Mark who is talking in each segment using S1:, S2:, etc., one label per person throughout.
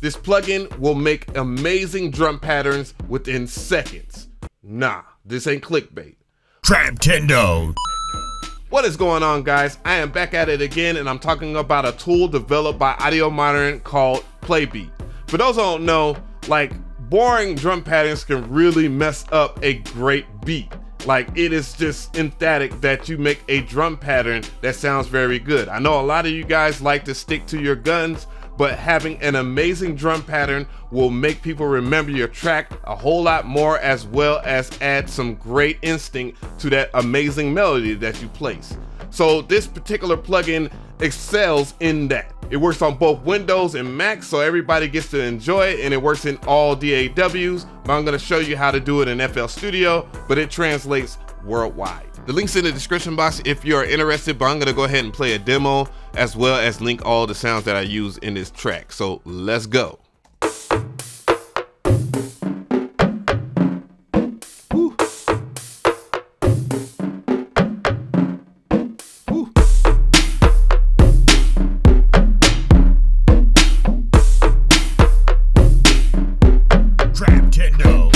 S1: This plugin will make amazing drum patterns within seconds. Nah, this ain't clickbait.
S2: Traptendo.
S1: What is going on, guys? I am back at it again, and I'm talking about a tool developed by Audiomodern called Playbeat. For those who don't know, like, boring drum patterns can really mess up a great beat. Like, it is just emphatic that you make a drum pattern that sounds very good. I know a lot of you guys like to stick to your guns, but having an amazing drum pattern will make people remember your track a whole lot more, as well as add some great instinct to that amazing melody that you place. So this particular plugin excels in that. It works on both Windows and Mac, so everybody gets to enjoy it, and it works in all DAWs, but I'm gonna show you how to do it in FL Studio, but it translates worldwide. The link's in the description box if you're interested, but I'm gonna go ahead and play a demo as well as link all the sounds that I use in this track. So let's go. Woo. Woo.
S2: Traptendo.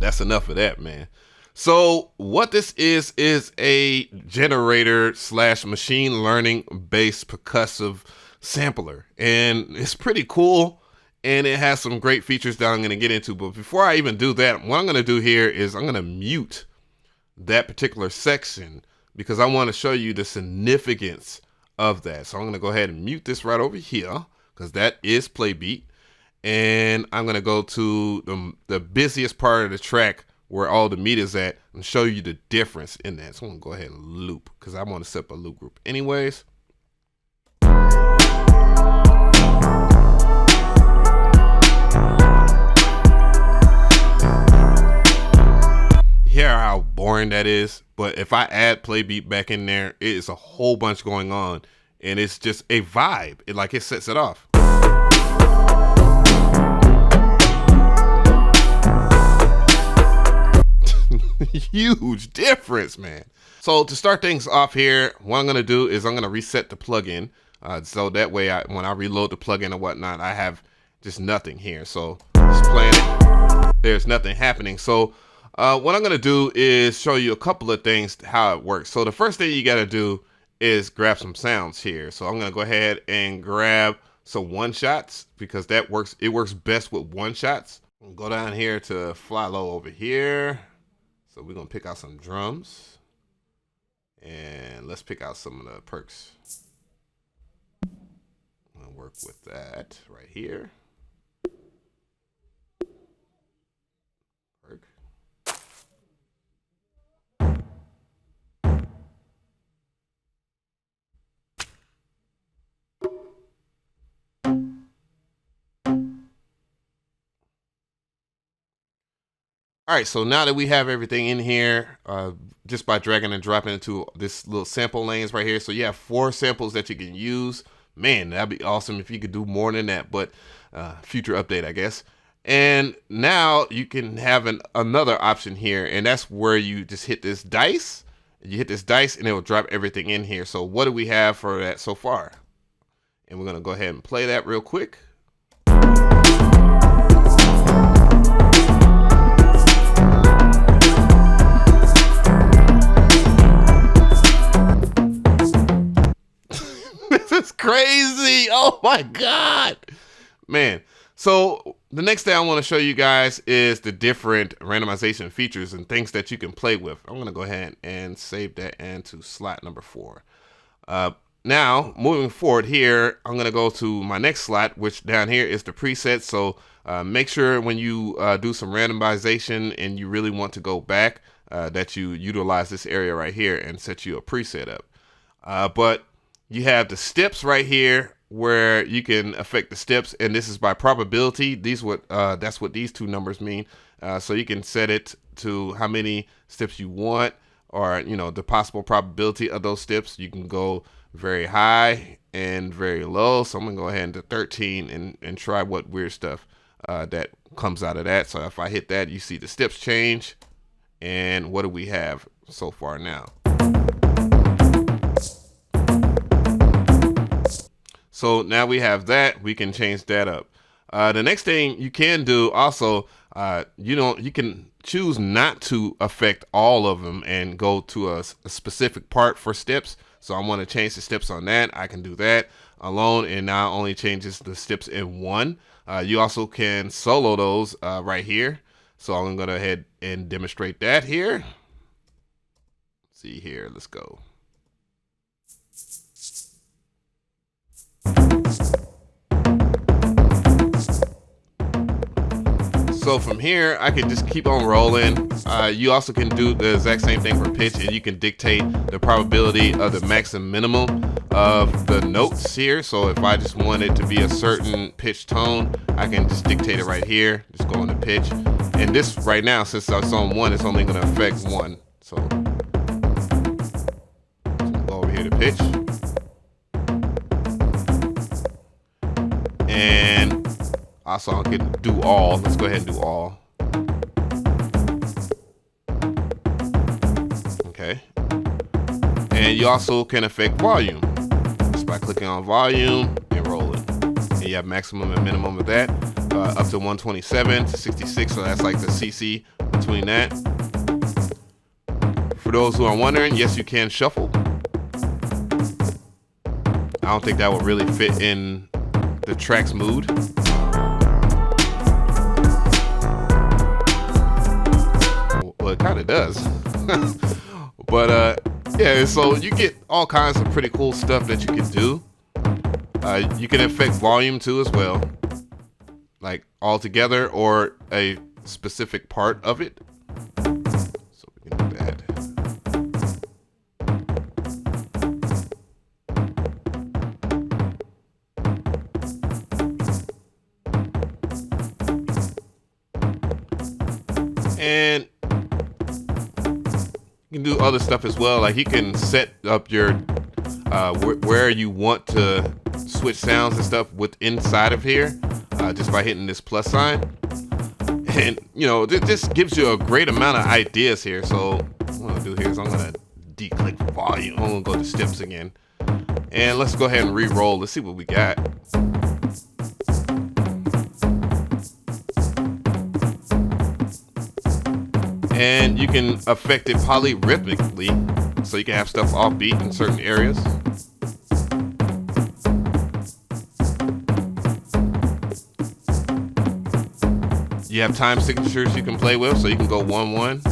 S1: That's enough of that, man. So what this is a generator / machine learning based percussive sampler, and it's pretty cool, and it has some great features that I'm going to get into. But before I even do that, what I'm going to do here is I'm going to mute that particular section because I want to show you the significance of that. So I'm going to go ahead and mute this right over here because that is Playbeat. And I'm going to go to the busiest part of the track where all the meat is at and show you the difference in that. So I'm going to go ahead and loop because I want to set up a loop group anyways. Hear how boring that is, but if I add Playbeat back in there, it is a whole bunch going on, and it's just a vibe. It sets it off. Huge difference, man. So to start things off here, what I'm going to do is I'm going to reset the plugin. So that way, when I reload the plugin or whatnot, I have just nothing here. So just playing it, there's nothing happening. So what I'm going to do is show you a couple of things, how it works. So the first thing you got to do is grab some sounds here. So I'm going to go ahead and grab some one shots because that works. It works best with one shots. I'll go down here to fly low over here. So we're going to pick out some drums, and let's pick out some of the perks. I'm going to work with that right here. Perk. All right, so now that we have everything in here, just by dragging and dropping into this little sample lanes right here. So you have 4 samples that you can use. Man, that'd be awesome if you could do more than that, but future update, I guess. And now you can have another option here, and that's where you just hit this dice. You hit this dice, and it will drop everything in here. So what do we have for that so far? And we're going to go ahead and play that real quick. This is crazy. Oh my God, man. So the next thing I want to show you guys is the different randomization features and things that you can play with. I'm going to go ahead and save that into slot number 4. now moving forward here, I'm gonna go to my next slot, which down here is the preset. So make sure when you do some randomization and you really want to go back, that you utilize this area right here and set you a preset up. But you have the steps right here where you can affect the steps, and this is by probability. That's what these two numbers mean. So you can set it to how many steps you want, or the possible probability of those steps. You can go very high and very low. So I'm gonna go ahead into 13 and try what weird stuff that comes out of that. So if I hit that, you see the steps change. And what do we have so far now? So now we have that. We can change that up. The next thing you can do also, you can choose not to affect all of them and go to a specific part for steps. So I want to change the steps on that. I can do that alone, and now only changes the steps in one. You also can solo those right here. So I'm going to go ahead and demonstrate that here. See here, let's go. So from here, I can just keep on rolling. You also can do the exact same thing for pitch, and you can dictate the probability of the max and minimum of the notes here. So if I just want it to be a certain pitch tone, I can just dictate it right here. Just go into pitch. And this right now, since it's on 1, it's only going to affect 1. So go over here to pitch. And also I can do all. Let's go ahead and do all. Okay. And you also can affect volume just by clicking on volume and roll it. And you have maximum and minimum of that. Up to 127 to 66, so that's like the CC between that. For those who are wondering, yes, you can shuffle. I don't think that would really fit in the track's mood. Well, it kind of does. But yeah, so you get all kinds of pretty cool stuff that you can do. You can affect volume too as well, like all together or a specific part of it. So we can do that. And you can do other stuff as well. Like you can set up your where you want to switch sounds and stuff with inside of here. Just by hitting this plus sign. And this gives you a great amount of ideas here. So what I'm gonna do here is I'm gonna declick volume. I'm gonna go to steps again, and let's go ahead and re-roll. Let's see what we got. And you can affect it polyrhythmically, so you can have stuff offbeat in certain areas. You have time signatures you can play with, so you can go 1-1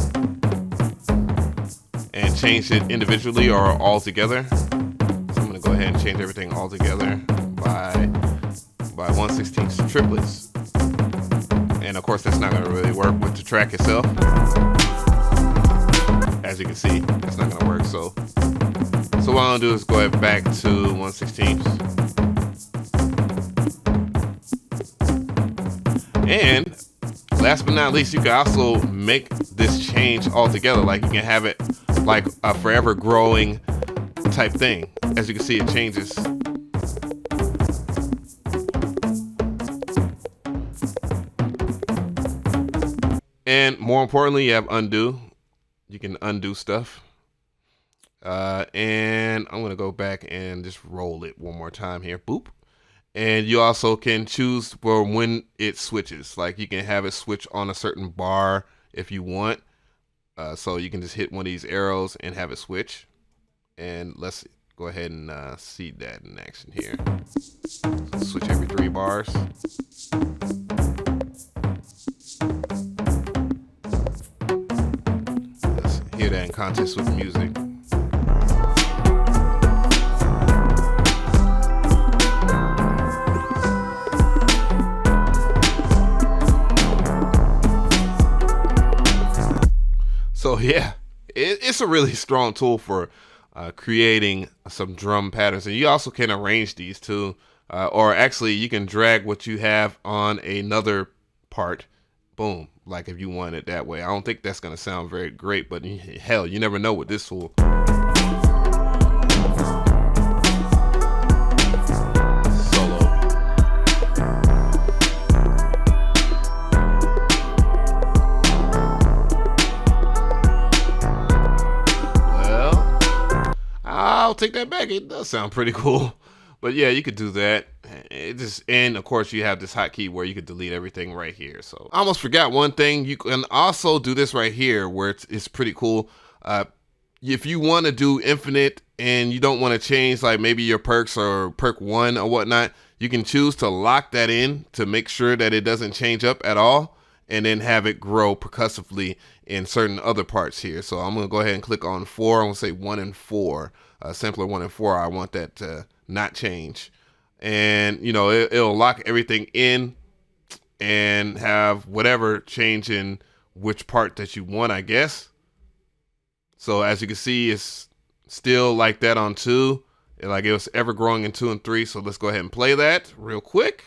S1: and change it individually or all together. So I'm going to go ahead and change everything all together by 1/16 triplets. And of course, that's not going to really work with the track itself. As you can see, that's not going to work. So what I'm going to do is go ahead back to 1/16. And last but not least, you can also make this change altogether. Like you can have it like a forever growing type thing. As you can see, it changes. And more importantly, you have undo. You can undo stuff. And I'm going to go back and just roll it one more time here. Boop. And you also can choose for when it switches. Like you can have it switch on a certain bar if you want. So you can just hit one of these arrows and have it switch. And let's go ahead and see that in action here. So switch every 3 bars. Let's hear that in context with the music. So yeah, it's a really strong tool for creating some drum patterns. And you also can arrange these too. Or actually you can drag what you have on another part. Boom. Like if you want it that way. I don't think that's going to sound very great, but hell, you never know with this tool. I'll take that back. It does sound pretty cool. But yeah, you could do that. And of course you have this hotkey where you could delete everything right here. So I almost forgot one thing. You can also do this right here where it's pretty cool. If you want to do infinite and you don't want to change like maybe your perks or perk 1 or whatnot, you can choose to lock that in to make sure that it doesn't change up at all, and then have it grow percussively in certain other parts here. So I'm gonna go ahead and click on 4. I'm gonna say 1 and 4. Simpler 1 and 4. I want that to not change, and you know it'll lock everything in and have whatever change in which part that you want, I guess. So as you can see, it's still like that on 2, like it was ever growing in 2 and 3. So let's go ahead and play that real quick.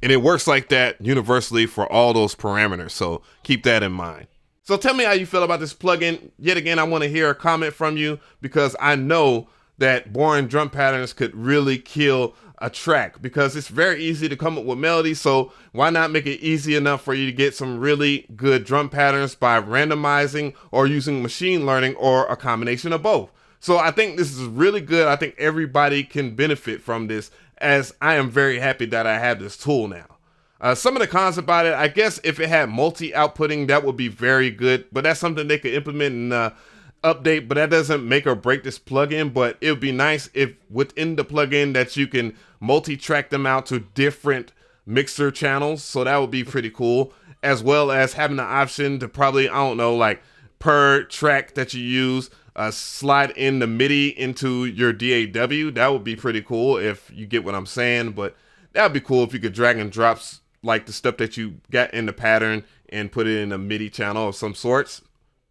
S1: And it works like that universally for all those parameters. So keep that in mind. So tell me how you feel about this plugin. Yet again, I want to hear a comment from you, because I know that boring drum patterns could really kill a track, because it's very easy to come up with melodies. So why not make it easy enough for you to get some really good drum patterns by randomizing or using machine learning, or a combination of both. So I think this is really good. I think everybody can benefit from this, as I am very happy that I have this tool now. Some of the cons about it, I guess if it had multi-outputting, that would be very good, but that's something they could implement and update, but that doesn't make or break this plugin. But it would be nice if within the plugin that you can multi-track them out to different mixer channels. So that would be pretty cool, as well as having the option to probably, I don't know, like per track that you use, slide in the MIDI into your DAW. That would be pretty cool, if you get what I'm saying. But that would be cool if you could drag and drop like the stuff that you got in the pattern and put it in a MIDI channel of some sorts.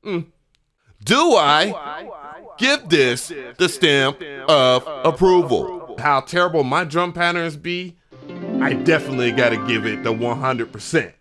S1: Do I give this the stamp of approval? How terrible my drum patterns be, I definitely got to give it the 100%.